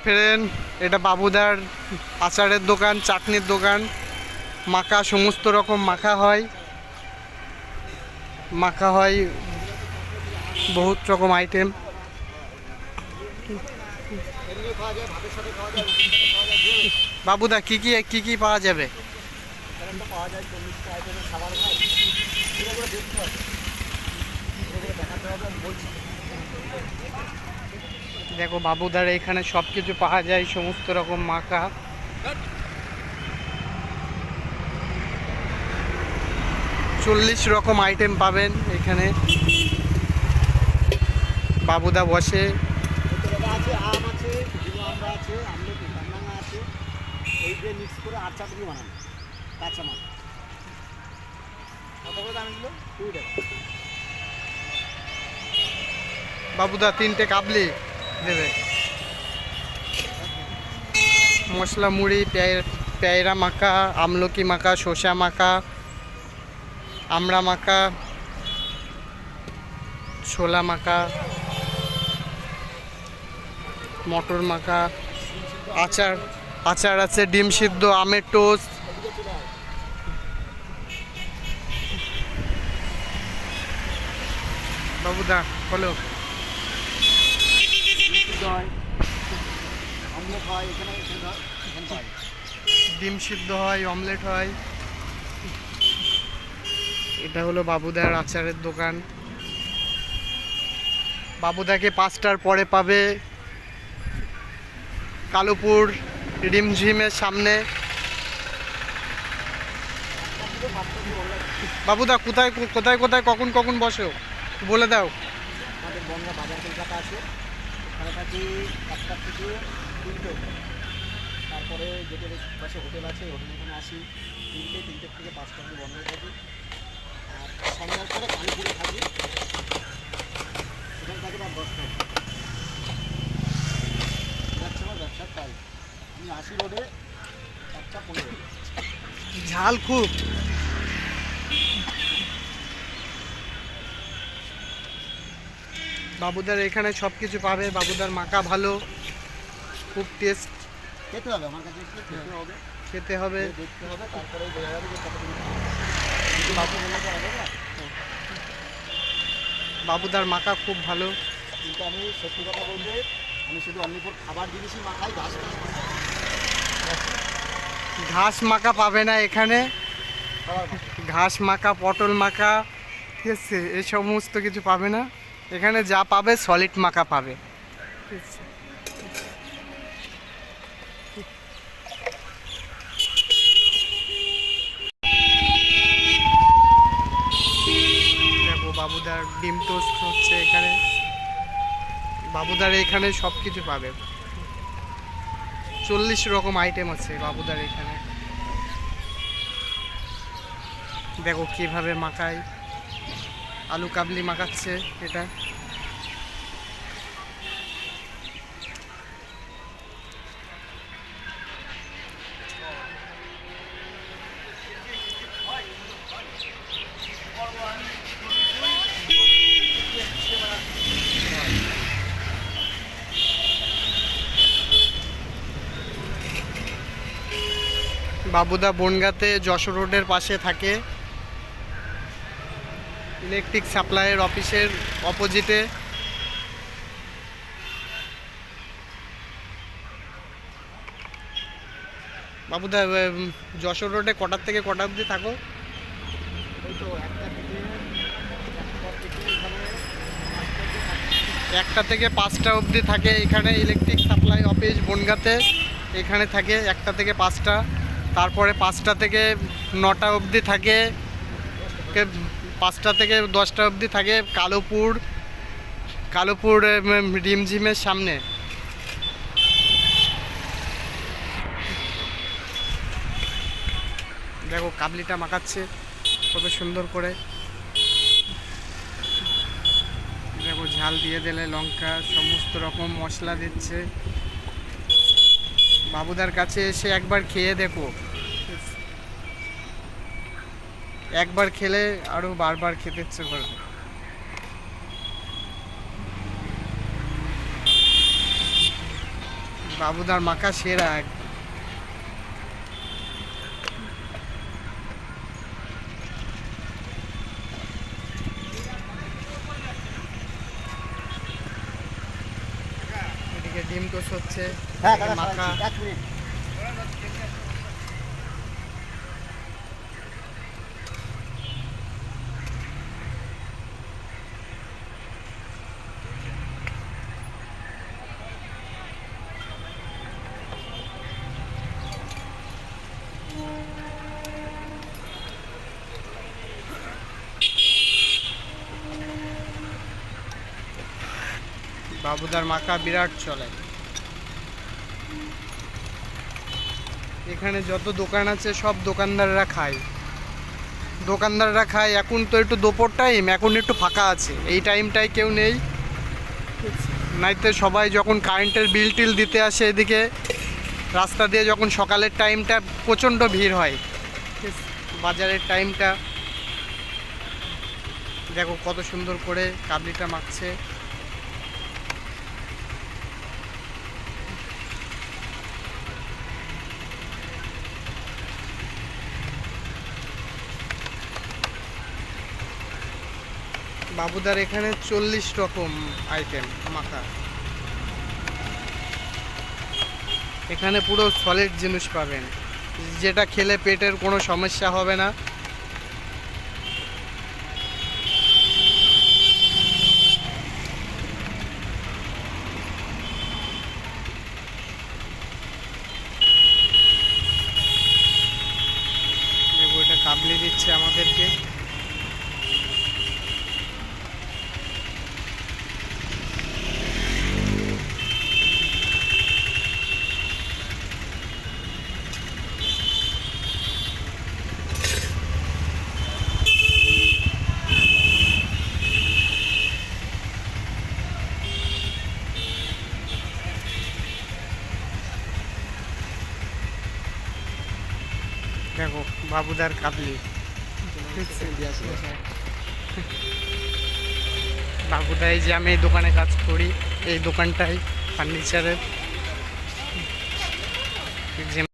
Friend, এটা বাবুদার আচারের দোকান, চাটনির দোকান। মাখা সমস্ত রকম মাখা হয়, বহুত রকম আইটেম। বাবুদা কি কি পাওয়া যাবে? দেখো বাবুদার এখানে সব কিছু পাওয়া যায়, সমস্ত রকম মাখা। চল্লিশ রকম আইটেম পাবেন এখানে। বাবুদা বসে। আছে, আম আছে, আমরা আছে, আমলকি কামরাঙা আছে, এই দিয়ে মিক্স করে আর চাটনি বানানো কাঁচা মাছ। কত করে দাম এগুলো? 2 টাকা। বাবুদা 3টে কাবলি দেবে। মশলা মুড়ি, পেয়ারা মাখা, আমলকি মাখা, শসা মাখা, আমড়া মাখা, ছোলা মাখা, মটর মাখা, আচার আছে, ডিম সিদ্ধ, আমের টোস্ট। বাবুদা বলো। অমলেট হয় এখানে, ডিম সিদ্ধ হয়, অমলেট হয়। এটা হলো বাবুদার আচারের দোকান। বাবুদাকে 5টার পরে পাবে কালুপুর রিমঝিমের সামনে। বাবুদা কোথায় কোথায় কোথায় কখন কখন বসো বলে দাও। আমাদের বনগা বাজার কলকাতা আছে, ওখানে থাকি 1টা থেকে 3টে। তারপরে গেটের পাশে হোটেল আছে, হোটেল এখানে আসি 3টে থেকে 5টা অবধি বন্ধ থাকি। আর সন্ধ্যার পরে কালীপুরে থাকি, সেখানে থাকি রাত 10টা। যাচ্ছে আমার ব্যবসার টাইম। আমি আসি রোডে 1টা 15। ঝাল খুব। বাবুদার এখানে সব কিছু পাবে। বাবুদার মাখা ভালো, খুব টেস্ট। খেতে হবে, আমার কাছে এসে খেতে হবে, খেতে হবে, দেখতে হবে, তারপরে বোঝা যাবে যে কত দিন বাবু বললে তো হবে না। বাবুদার মাখা খুব ভালো। কিন্তু আমি সত্যি কথা বলতে, আমি শুধু অনলিফোর খাবার জিনিসই মাখাই, ঘাস মাখা পাবে না এখানে। ঘাস মাখা, পটল মাখা, ঠিক আছে, এই সমস্ত কিছু পাবে না এখানে। যা পাবে সলিড মাখা পাবে, ঠিক আছে। দেখো বাবুদার ডিম টোস্ট হচ্ছে এখানে। বাবুদার এখানে সব কিছু পাবে। 40 রকম আইটেম আছে বাবুদার এখানে। দেখো কিভাবে মাখায়, আলু কাবলি মাখাচ্ছে এটা। বাবুদা বনগাঁতে যশোর রোডের পাশে থাকে, ইলেকট্রিক সাপ্লাইয়ের অফিসের অপোজিটে। বাবুদা যশোর রোডে কটার থেকে কটা অবধি থাকো? ওই তো 1টা থেকে 5টা অবধি থাকে এখানে ইলেকট্রিক সাপ্লাই অফিস বনগাঁতে। এখানে থাকে 1টা থেকে 5টা। তারপরে 5টা থেকে 9টা অবধি থাকে, 5টা থেকে 10টা অবধি থাকে কালুপুর রিমঝিমের সামনে। দেখো কাবলিটা মাখাচ্ছে কত সুন্দর করে। দেখো ঝাল দিয়ে দিলে, লঙ্কা, সমস্ত রকম মশলা দিচ্ছে। বাবুদার কাছে এসে একবার খেয়ে দেখো, একবার খেলে আরো বারবার খেতে ইচ্ছে করবে। বাবুদার মাখা সেরা। এদিকে ডিম টোস্ট হচ্ছে, হ্যাঁ এদিকে দাদা মাখা। সারাচ্ছি, 1 মিনিট। বাবুদার মাখা বিরাট চলে। এখানে যত দোকান আছে সব দোকানদাররা খায়। এখন তো একটু দুপুর টাইম, এখন একটু ফাঁকা আছে, এই টাইমটায় কেউ নেই। নাইতে সবাই যখন কারেন্টের বিল টিল দিতে আসে এদিকে রাস্তা দিয়ে, যখন সকালের টাইমটা প্রচণ্ড ভিড় হয়। বাজারের টাইমটা দেখো কত সুন্দর করে কাবলিটা মাখছে। বাবুদার এখানে 40 রকম আইটেম মাখা। এখানে পুরো সলিড জিনিস পাবেন, যেটা খেলে পেটের কোনো সমস্যা হবে না। দেখো এটা কাবলি দিচ্ছে আমাদেরকে। দেখো বাবুদার কাবলি। বাবুদাই যে আমি এই দোকানে কাজ করি, এই দোকানটাই ফার্নিচারের।